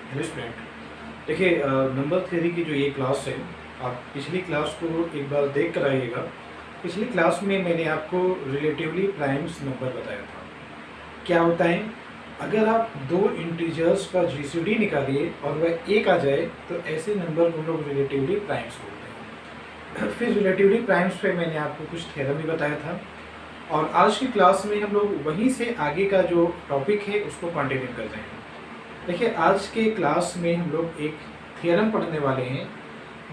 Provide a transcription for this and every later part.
Hello student. देखिए, number theory की जो ये क्लास है, आप पिछली क्लास को एक बार देख कर आइएगा। पिछली क्लास में मैंने आपको रिलेटिवली प्राइम्स नंबर बताया था। क्या होता है, अगर आप दो इंटीजर्स का जीसीडी निकालिए और वह एक आ जाए तो ऐसे नंबर को हम लोग रिलेटिवली प्राइम्स बोलते हैं। फिर रिलेटिवली प्राइम्स पे मैंने आपको कुछ थ्योरम भी बताया था, और आज की क्लास में हम लोग वहीं से आगे का जो टॉपिक है उसको कंटिन्यू करते हैं। देखिए, आज के क्लास में हम लोग एक थियरम पढ़ने वाले हैं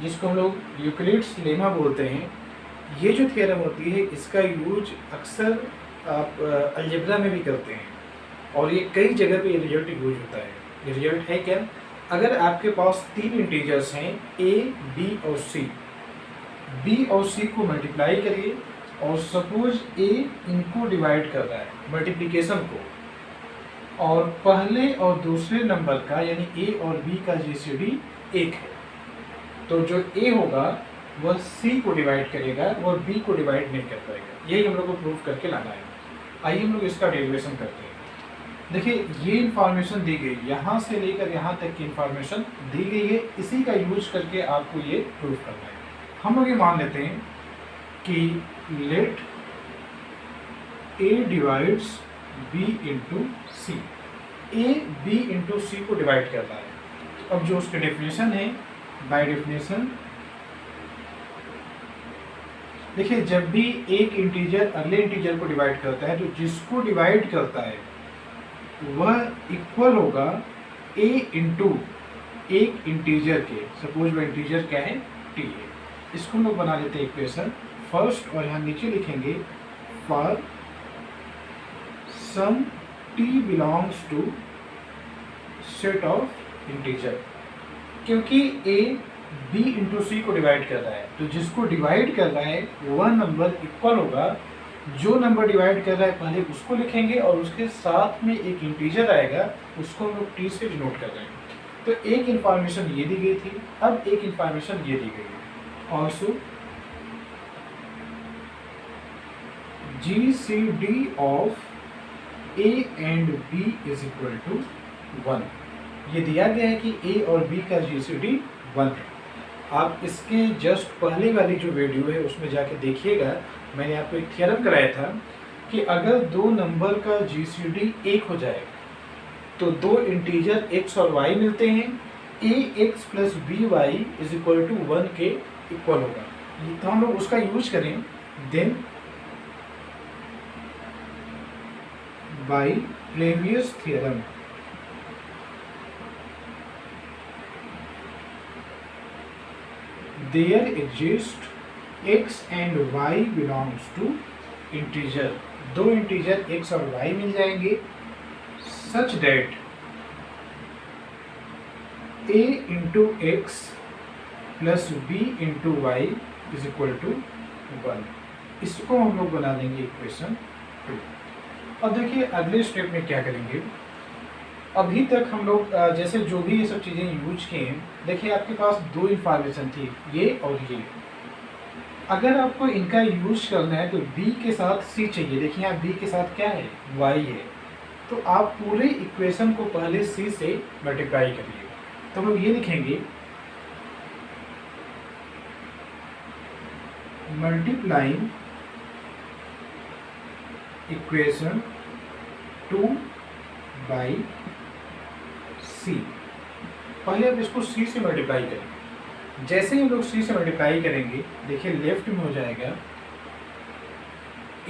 जिसको हम लोग यूक्लिड्स लेमा बोलते हैं। ये जो थियरम होती है इसका यूज अक्सर आप अलजेब्रा में भी करते हैं, और ये कई जगह पे रिजल्ट यूज होता है। ये रिजल्ट है क्या, अगर आपके पास तीन इंटीजर्स हैं ए, बी और सी, बी और सी को मल्टीप्लाई करिए और सपोज ए इनको डिवाइड कर रहा है मल्टीप्लिकेशन को, और पहले और दूसरे नंबर का यानी ए और बी का जीसीडी एक है, तो जो ए होगा वह सी को डिवाइड करेगा, वह बी को डिवाइड नहीं कर पाएगा। यही हम लोग को प्रूफ करके लाना है। आइए हम लोग इसका डेरिवेशन करते हैं। देखिए, ये इंफॉर्मेशन दी गई, यहाँ से लेकर यहाँ तक की इंफॉर्मेशन दी गई है, इसी का यूज करके आपको ये प्रूफ करना है। हम लोग ये मान लेते हैं कि let A divides B into C, A B into C को डिवाइड कर रहा है। अब जो उसकी डेफिनेशन है, बाय डेफिनेशन देखिए, जब भी एक इंटीजर अगले इंटीजर को डिवाइड करता है तो जिसको डिवाइड करता है वह इक्वल होगा ए इंटू एक इंटीजर के। सपोज वह इंटीजर क्या है, टी है। इसको हम लोग बना लेते हैं इक्वेशन फर्स्ट, और यहाँ नीचे लिखेंगे for some t belongs to set of integer। क्योंकि a b इंटू सी को डिवाइड कर रहा है, तो जिसको डिवाइड कर रहा है वह नंबर इक्वल होगा, जो नंबर डिवाइड कर रहा है पहले उसको लिखेंगे और उसके साथ में एक इंटीजर आएगा, उसको हम लोग t से डिनोट कर रहे हैं। तो एक इंफॉर्मेशन ये दी गई थी, अब एक इंफॉर्मेशन ये दी गई है। Also GCD of A and B is equal to 1। ये दिया गया है कि A और B का GCD 1 है। आप इसके जस्ट पहले वाली जो वीडियो है उसमें जाके देखिएगा, मैंने आपको एक थ्योरम कराया था कि अगर दो नंबर का GCD 1 हो जाए तो दो इंटीजर x और y मिलते हैं, ax plus by is equal to 1 के इक्वल होगा। तो हम लोग उसका यूज करें, then by previous theorem there exists x and y belongs to integer। दो इंटीजर x और y मिल जाएंगे such that a into x plus b into y is equal to 1। इसको हम लोग बना देंगे इक्वेशन 2। अब देखिए अगले स्टेप में क्या करेंगे। अभी तक हम लोग जैसे जो भी ये सब चीज़ें यूज किए हैं, देखिए आपके पास दो इंफॉर्मेशन थी, ये और ये। अगर आपको इनका यूज करना है तो b के साथ c चाहिए। देखिए यहाँ b के साथ क्या है, y है, तो आप पूरे इक्वेशन को पहले c से मल्टीप्लाई करिए। तो हम लोग ये लिखेंगे मल्टीप्लाइंग इक्वेशन 2 बाई सी। पहले आप इसको सी से मल्टीप्लाई करेंगे। जैसे ही हम लोग सी से मल्टीप्लाई करेंगे, देखिए लेफ्ट में हो जाएगा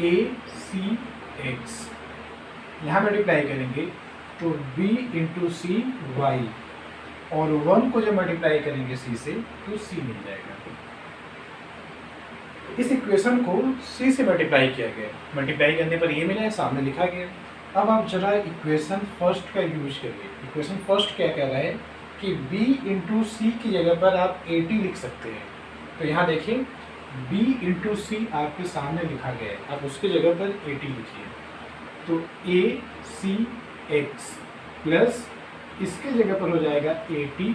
ए सी एक्स, यहाँ मल्टीप्लाई करेंगे तो b इंटू सी वाई, और 1 को जब मल्टीप्लाई करेंगे सी से तो c मिल जाएगा। इस इक्वेशन को c से मल्टीप्लाई किया गया, मल्टीप्लाई करने पर ये मिला है, सामने लिखा गया। अब आप जरा इक्वेशन फर्स्ट का यूज करिए। इक्वेशन फर्स्ट क्या कह रहा है कि b इंटू सी की जगह पर आप 80 लिख सकते हैं। तो यहाँ देखिए b इंटू सी आपके सामने लिखा गया है, आप उसकी जगह पर 80 लिखिए। तो a c x प्लस इसके जगह पर हो जाएगा 80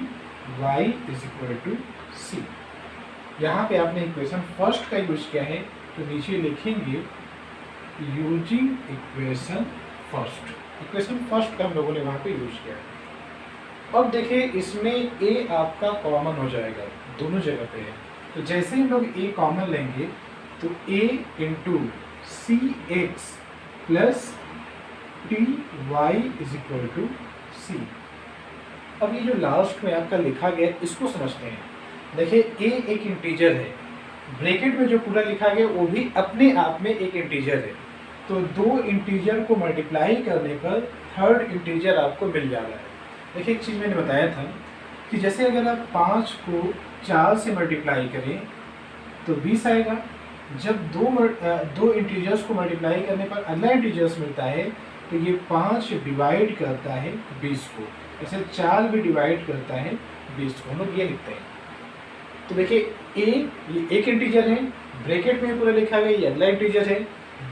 y is equal to c। यहाँ पे आपने इक्वेशन फर्स्ट का यूज किया है, तो नीचे लिखेंगे using equation first. Equation first का हम लोगों ने वहाँ पे यूज किया है। अब देखिए इसमें ए आपका कॉमन हो जाएगा, दोनों जगह पे है। तो जैसे ही हम लोग ए कॉमन लेंगे तो A into C X plus T Y is equal to C. अब ये जो लास्ट में आपका लिखा गया इसको समझते हैं। देखिए ए एक इंटीजर है, ब्रैकेट में जो पूरा लिखा गया वो भी अपने आप में एक इंटीजर है। तो दो इंटीजर को मल्टीप्लाई करने पर थर्ड इंटीजर आपको मिल जा रहा है। देखिए एक चीज़ मैंने बताया था कि जैसे अगर आप 5 को 4 से मल्टीप्लाई करें तो 20 आएगा। जब दो इंटीजर्स को मल्टीप्लाई करने पर अगला इंटीजर्स मिलता है तो ये 5 डिवाइड करता है 20 को, ऐसे 4 भी डिवाइड करता है 20 को, हम लोग ये लिखते हैं। तो देखिए ये एक इंटीजर है, ब्रैकेट में पूरा लिखा गया, ये अगला इंटीजर है।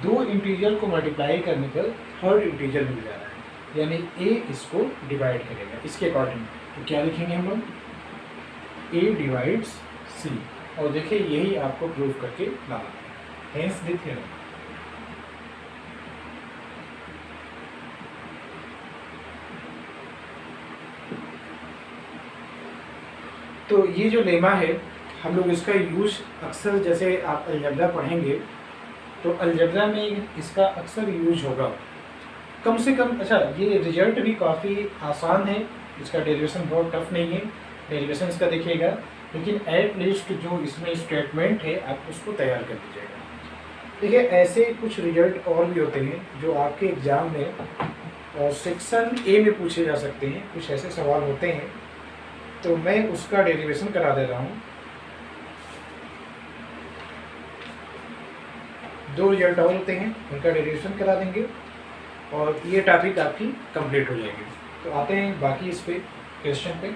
दो इंटीजर को मल्टीप्लाई करने पर थर्ड इंटीजर मिल जा रहा है, यानी ए इसको डिवाइड करेगा इसके अकॉर्डिंग। तो क्या लिखेंगे हम लोग, ए डिवाइड्स सी। और देखिए यही आपको प्रूव करके लाना है, हेंस द थ्योरम। तो ये जो लेमा है हम लोग इसका यूज अक्सर, जैसे आप अलजेब्रा पढ़ेंगे तो अलजेब्रा में इसका अक्सर यूज होगा, कम से कम। अच्छा, ये रिजल्ट भी काफ़ी आसान है, इसका डेरिवेशन बहुत टफ नहीं है, डेरिवेशन इसका देखिएगा, लेकिन एट लीस्ट जो इसमें स्टेटमेंट है आप उसको तैयार कर लीजिएगा। देखिए ऐसे कुछ रिजल्ट और भी होते हैं जो आपके एग्ज़ाम में और सेक्शन ए में पूछे जा सकते हैं, कुछ ऐसे सवाल होते हैं, तो मैं उसका डेरिवेशन करा दे रहा हूँ। दो रिजल्ट और होते हैं, उनका डेरिवेशन करा देंगे और ये टॉपिक आपकी कंप्लीट हो जाएगी। तो आते हैं बाकी इस पे क्वेश्चन पे।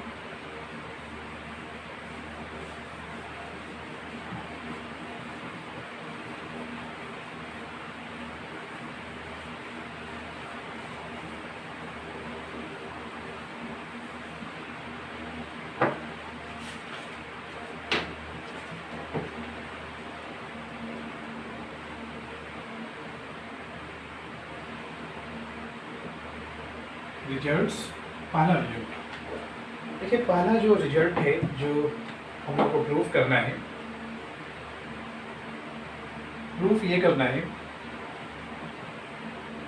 रिजल्ट्स, पहला रिजल्ट देखिए, पहला जो रिजल्ट है जो हम लोग को प्रूफ करना है, प्रूफ ये करना है,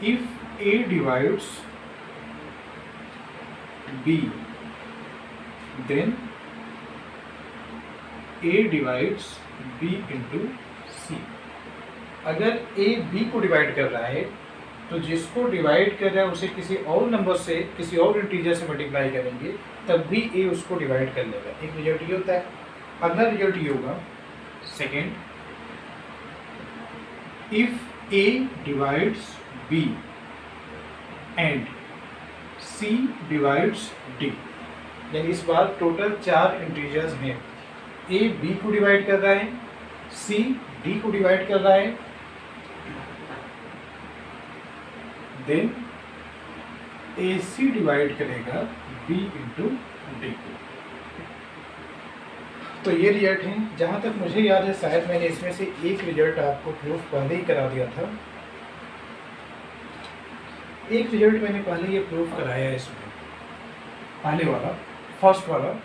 if A divides B then A divides B into C. अगर ए बी को डिवाइड कर रहा है तो जिसको डिवाइड कर रहा है उसे किसी और नंबर से, किसी और इंटीजर से मल्टीप्लाई करेंगे तब भी ए उसको डिवाइड कर लेगा। एक रिजल्ट ये होता है। अगला रिजल्ट ये होगा second, if A divides B and C divides D. यानी इस बार टोटल 4 इंटीजर्स हैं, ए बी को डिवाइड कर रहा है, सी डी को डिवाइड कर रहा है, देन ए सी डिवाइड करेगा बी इंटू डी को। तो ये रिजल्ट है। जहाँ तक मुझे याद है शायद मैंने इसमें से एक रिजल्ट आपको प्रूफ पहले ही करा दिया था, एक रिजल्ट मैंने पहले ये प्रूफ कराया है इसमें, पहले वाला, फर्स्ट वाला,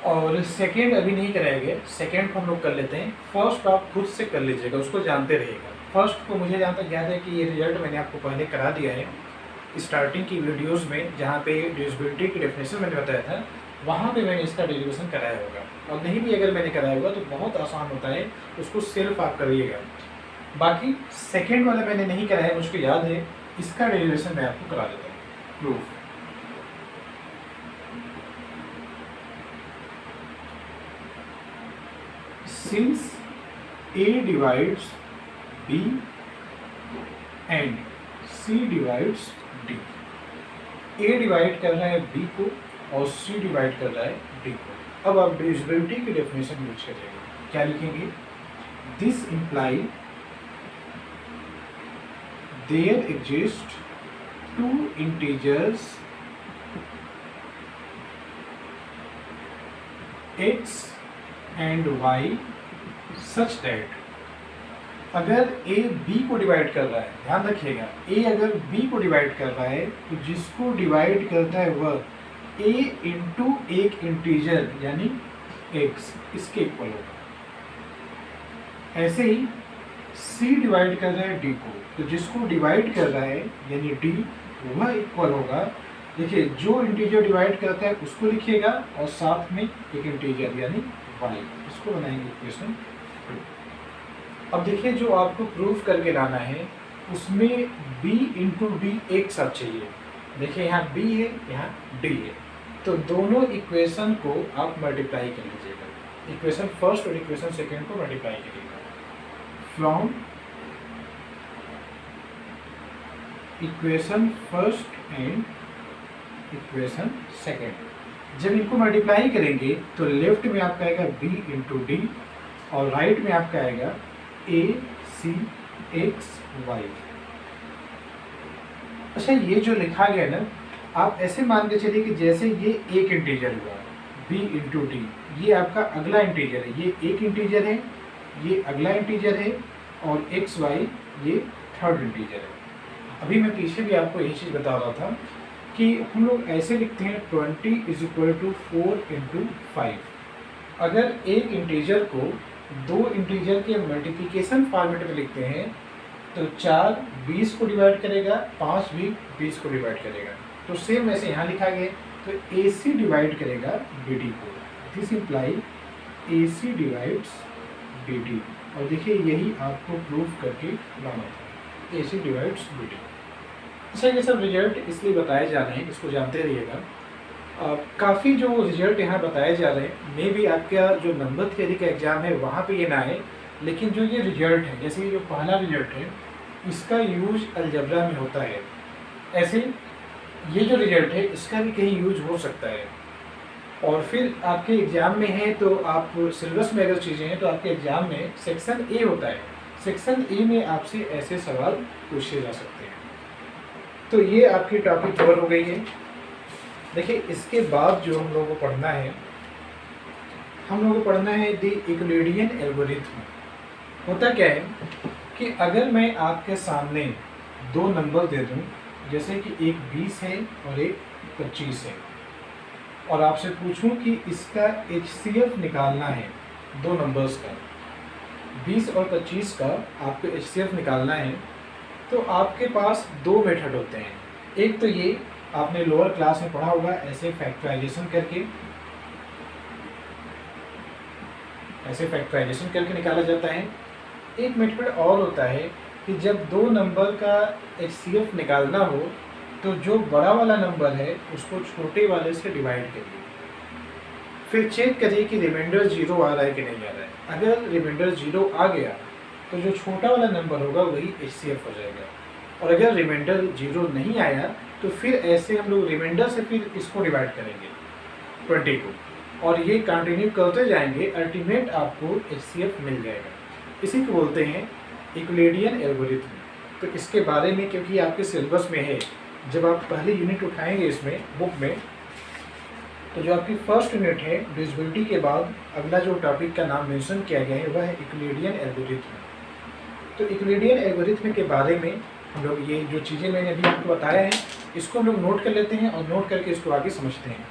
और सेकेंड अभी नहीं कराया गया। सेकेंड को हम लोग कर लेते हैं, फर्स्ट आप खुद से कर लीजिएगा, उसको जानते रहिएगा। फर्स्ट को मुझे जहाँ तक याद है कि ये रिजल्ट मैंने आपको पहले करा दिया है स्टार्टिंग की वीडियोस में, जहाँ पे डिविजिबिलिटी की डेफिनेशन मैंने बताया था, वहाँ पे मैंने इसका डेरिवेशन कराया होगा। और नहीं भी अगर मैंने कराया होगा तो बहुत आसान होता है, उसको सिर्फ आप करिएगा। बाकी सेकेंड वाला मैंने नहीं कराया, मुझको याद है, इसका डेरिवेशन मैं आपको करा देता हूँ proof. Since A divides B and C divides D। A divide कर रहा है B को और C डिवाइड कर रहा है D को। अब आप डिविजिबिलिटी की डेफिनेशन यूज करेंगे, क्या लिखेंगे, this imply there exist 2 integers X and Y such that. अगर ए बी को डिवाइड कर रहा है, ध्यान रखिएगा, ए अगर बी को डिवाइड कर रहा है तो जिसको डिवाइड करता है वह a इंटू एक इंटीजर यानी x इसके इक्वल होगा। ऐसे ही c डिवाइड कर रहा है d को, तो जिसको डिवाइड कर रहा है यानी d वह इक्वल होगा, देखिए जो इंटीजर डिवाइड करता है उसको लिखिएगा और साथ में एक इंटीजर यानी y, इसको बनाएंगे इक्वेशन। अब देखिए जो आपको प्रूफ करके लाना है उसमें b इंटू डी एक साथ चाहिए। देखिए यहाँ b है, यहाँ d है, तो दोनों इक्वेशन को आप मल्टीप्लाई कर लीजिएगा। इक्वेशन फर्स्ट और इक्वेशन सेकेंड को मल्टीप्लाई करिएगा। From equation first and equation second, जब इनको मल्टीप्लाई करेंगे तो लेफ्ट में आपका आएगा b इंटू डी और राइट में आपका आएगा a c x y। अच्छा, ये जो लिखा गया ना, आप ऐसे मान के चलिए कि जैसे ये एक इंटीजर हुआ b इंटू डी, ये आपका अगला इंटीजर है, ये एक इंटीजर है, ये अगला इंटीजर है और x y ये थर्ड इंटीजर है। अभी मैं पीछे भी आपको यही चीज़ बता रहा था कि हम लोग ऐसे लिखते हैं 20 इज इक्वल टू 4 इंटू 5। अगर एक इंटीजर को दो इंटीजर के मल्टीप्लिकेशन फॉर्मेट में लिखते हैं तो 4 20 को डिवाइड करेगा, 5 भी 20 को डिवाइड करेगा। तो सेम ऐसे यहाँ लिखा गया, तो AC डिवाइड करेगा BD को, this imply AC divides BD। और देखिए यही आपको प्रूफ करके लाना था, AC डिवाइड्स BD। अच्छा, ये सब रिजल्ट इसलिए बताए जा रहे हैं, इसको जानते रहिएगा। काफ़ी जो रिजल्ट यहाँ बताए जा रहे हैं, मे भी आपका जो नंबर थियरी का एग्ज़ाम है वहाँ पे ये ना आए, लेकिन जो ये रिजल्ट है, जैसे ये जो पहला रिजल्ट है इसका यूज अलजबरा में होता है, ऐसे ये जो रिजल्ट है इसका भी कहीं यूज हो सकता है। और फिर आपके एग्ज़ाम में है तो आप सिलेबस में अगर चीज़ें हैं तो आपके एग्ज़ाम में सेक्शन ए होता है, सेक्शन ए में आपसे ऐसे सवाल पूछे जा सकते हैं। तो ये आपकी टॉपिक कवर हो गई है। देखिए इसके बाद जो हम लोगों को पढ़ना है, हम लोगों को पढ़ना है द यूक्लिडियन एल्गोरिथम। होता क्या है कि अगर मैं आपके सामने दो नंबर दे दूं, जैसे कि एक 20 है और एक 25 है, और आपसे पूछूं कि इसका HCF निकालना है दो नंबर्स का, 20 और 25 का आपको HCF निकालना है, तो आपके पास दो मेथड होते हैं। एक तो ये आपने लोअर क्लास में पढ़ा होगा, ऐसे फैक्टराइजेशन करके निकाला जाता है। एक मेथड और होता है कि जब दो नंबर का HCF निकालना हो तो जो बड़ा वाला नंबर है उसको छोटे वाले से डिवाइड करिए, फिर चेक करिए कि रिमाइंडर 0 आ रहा है कि नहीं आ रहा है। अगर रिमाइंडर 0 आ गया तो जो छोटा वाला नंबर होगा वही HCF हो जाएगा, और अगर रिमाइंडर 0 नहीं आया तो फिर ऐसे हम लोग रिमाइंडर से फिर इसको डिवाइड करेंगे 20 को, और ये कंटिन्यू करते जाएंगे, अल्टीमेट आपको HCF मिल जाएगा। इसी को बोलते हैं यूक्लिडियन एल्गोरिथम। तो इसके बारे में क्योंकि आपके सिलेबस में है, जब आप पहली यूनिट उठाएंगे इसमें बुक में, तो जो आपकी फर्स्ट यूनिट है डिविजिबिलिटी के बाद अगला जो टॉपिक का नाम मेंशन किया गया है वह है यूक्लिडियन एल्गोरिथम। तो यूक्लिडियन एल्गोरिथम के बारे में हम लोग ये जो चीज़ें मैंने अभी आपको बताया है इसको हम लोग नोट कर लेते हैं और नोट करके इसको आगे समझते हैं।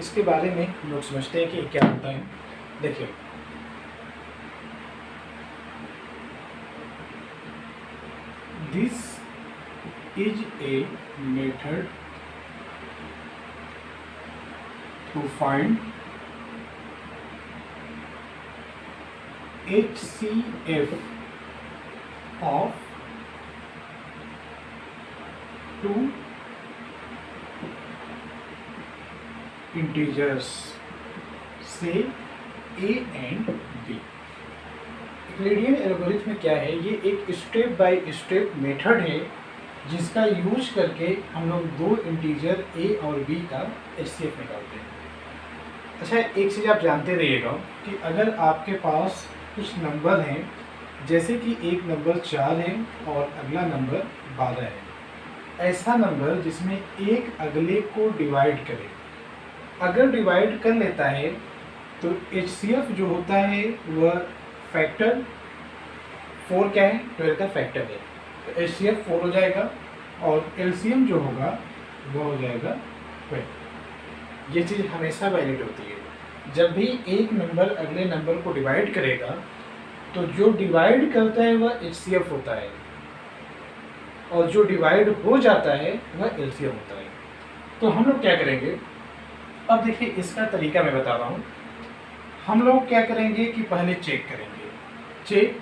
इसके बारे में हम लोग समझते हैं कि क्या होता है। देखिए this is a method to find HCF of two integers say a and b। Euclidean algorithm क्या है, ये एक स्टेप बाय स्टेप मेथड है जिसका यूज करके हम लोग दो इंटीजर a और b का HCF निकालते हैं। अच्छा, एक चीज़ आप जानते रहिएगा कि अगर आपके पास कुछ नंबर हैं, जैसे कि एक नंबर 4 है और अगला नंबर 12 है, ऐसा नंबर जिसमें एक अगले को डिवाइड करे, अगर डिवाइड कर लेता है तो HCF जो होता है वह फैक्टर 4 क्या है, 12 का फैक्टर है, तो HCF 4 हो जाएगा और LCM जो होगा वो हो जाएगा 12। ये चीज़ हमेशा वैलिड होती है। जब भी एक नंबर अगले नंबर को डिवाइड करेगा तो जो डिवाइड करता है वह HCF होता है और जो डिवाइड हो जाता है वह LCM होता है। तो हम लोग क्या करेंगे, अब देखिए इसका तरीका मैं बता रहा हूँ। हम लोग क्या करेंगे कि पहले चेक करेंगे, check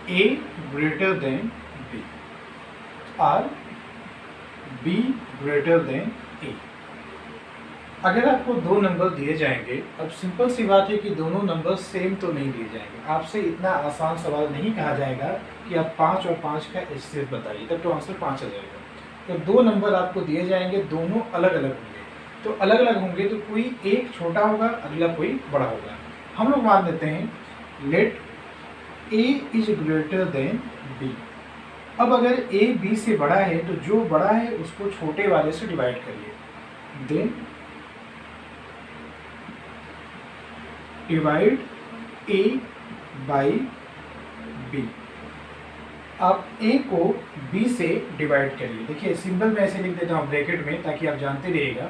A greater than B और B greater than A। अगर आपको दो नंबर दिए जाएंगे, अब सिंपल सी बात है कि दोनों नंबर सेम तो नहीं दिए जाएंगे, आपसे इतना आसान सवाल नहीं कहा जाएगा कि आप 5 और 5 का HCF बताइए, तब तो आंसर 5 आ जाएगा। तो दो नंबर आपको दिए जाएंगे, दोनों अलग अलग होंगे, तो अलग अलग होंगे तो कोई एक छोटा होगा, अगला कोई बड़ा होगा। हम लोग मान लेते हैं let A is greater than B। अब अगर A B से बड़ा है तो जो बड़ा है उसको छोटे वाले से डिवाइड करिए, then divide A by B। आप A को B से डिवाइड करिए। देखिए सिंबल में ऐसे लिख देता हूँ ब्रैकेट में ताकि आप जानते रहिएगा,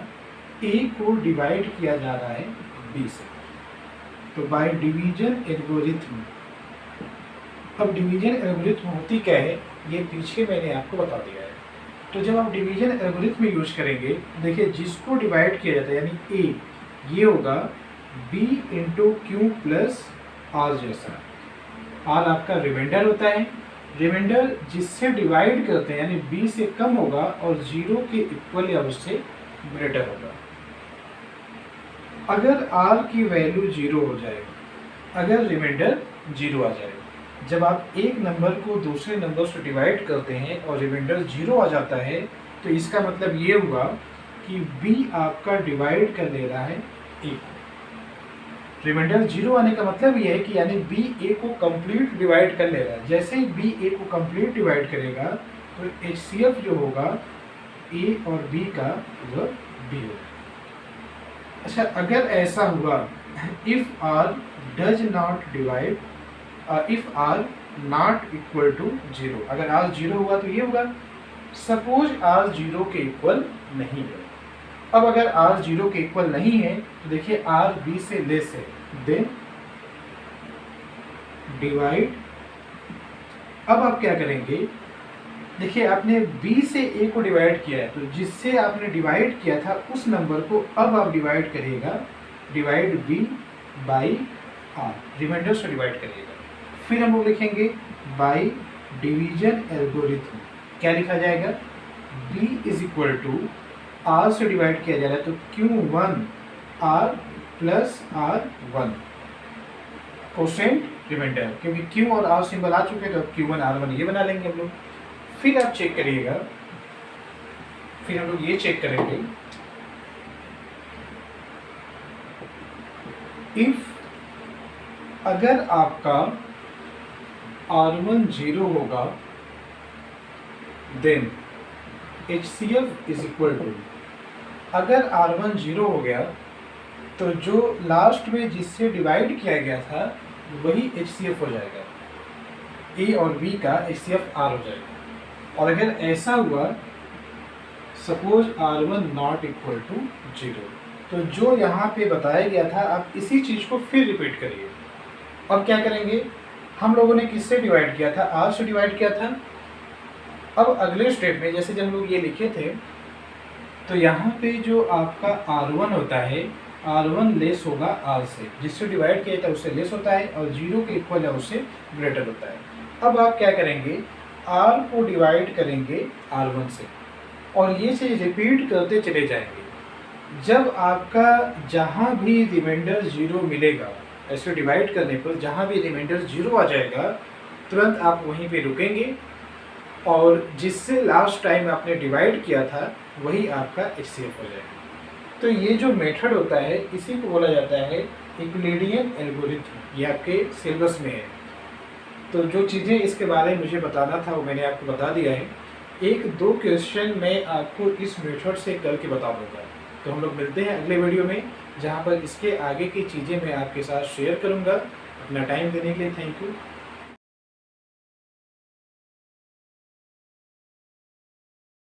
A को डिवाइड किया जा रहा है B से, तो बाय डिवीजन एल्गोरिथम। अब डिवीजन एल्गोरिथम होती क्या है ये पीछे मैंने आपको बता दिया है। तो जब आप डिवीजन एल्गोरिथम यूज करेंगे, देखिए जिसको डिवाइड किया जाता है यानी A, ये होगा B into Q plus R जैसा। आर आपका रिमाइंडर होता है, रिमाइंडर जिससे डिवाइड करते हैं यानी B से कम होगा और 0 के इक्वल या उससे ग्रेटर होगा। अगर R की वैल्यू 0 हो जाए, अगर रिमाइंडर 0 आ जाए, जब आप एक नंबर को दूसरे नंबर से डिवाइड करते हैं और रिमाइंडर 0 आ जाता है तो इसका मतलब ये हुआ कि B आपका डिवाइड कर ले रहा है A को। रिमाइंडर 0 आने का मतलब ये है कि यानी B A को कंप्लीट डिवाइड कर ले रहा है। जैसे ही B A को कंप्लीट डिवाइड करेगा तो HCF जो होगा A और B का वह B होगा। अच्छा, अगर ऐसा हुआ if R does not divide, if R not equal to 0, अगर R 0 हुआ तो ये होगा, सपोज R 0 के इक्वल नहीं है। अब अगर R 0 के इक्वल नहीं है तो देखिए R B से लेस है, देन डिवाइड। अब आप क्या करेंगे, देखिए आपने B से A को डिवाइड किया है, तो जिससे आपने डिवाइड किया था उस नंबर को अब आप डिवाइड करिएगा, divide B by R, remainder से डिवाइड करिएगा। फिर हम लोग लिखेंगे बाई डिवीजन एल्गोरिथम। क्या लिखा जाएगा, B is equal to R से डिवाइड किया जा रहा है तो Q1 R plus R1 quotient remainder, क्योंकि Q और R सिंबल आ चुके हैं तो Q1 R1 ये बना लेंगे हम लोग। फिर आप चेक करिएगा, फिर हम लोग ये चेक करेंगे इफ अगर आपका R1 0 होगा then HCF is equal to, अगर R1 0 हो गया तो जो लास्ट में जिससे डिवाइड किया गया था वही HCF हो जाएगा, A और B का HCF R हो जाएगा। और अगर ऐसा हुआ suppose R1 not equal to 0, तो जो यहाँ पे बताया गया था आप इसी चीज़ को फिर रिपीट करिए। अब क्या करेंगे, हम लोगों ने किससे डिवाइड किया था, R से डिवाइड किया था। अब अगले स्टेप में जैसे जब हम लोग ये लिखे थे तो यहाँ पे जो आपका R1 होता है, R1 लेस होगा R से, जिससे डिवाइड किया था उससे लेस होता है और 0 के इक्वल है उससे ग्रेटर होता है। अब आप क्या करेंगे, R को डिवाइड करेंगे R1 से और ये चीज़ रिपीट करते चले जाएंगे। जब आपका जहाँ भी रिमाइंडर 0 मिलेगा ऐसे डिवाइड करने पर जहाँ भी रिमाइंडर 0 आ जाएगा तुरंत आप वहीं पे रुकेंगे और जिससे लास्ट टाइम आपने डिवाइड किया था वही आपका HCF हो जाएगा। तो ये जो मेथड होता है इसी को बोला जाता है यूक्लिडियन एल्गोरिथम, ये आपके सिलेबस में है। तो जो चीज़ें इसके बारे में मुझे बताना था वो मैंने आपको बता दिया है। 1-2 क्वेश्चन मैं आपको इस मेथड से करके बता दूँगा। तो हम लोग मिलते हैं अगले वीडियो में, जहाँ पर इसके आगे की चीज़ें मैं आपके साथ शेयर करूँगा। अपना टाइम देने के लिए थैंक यू।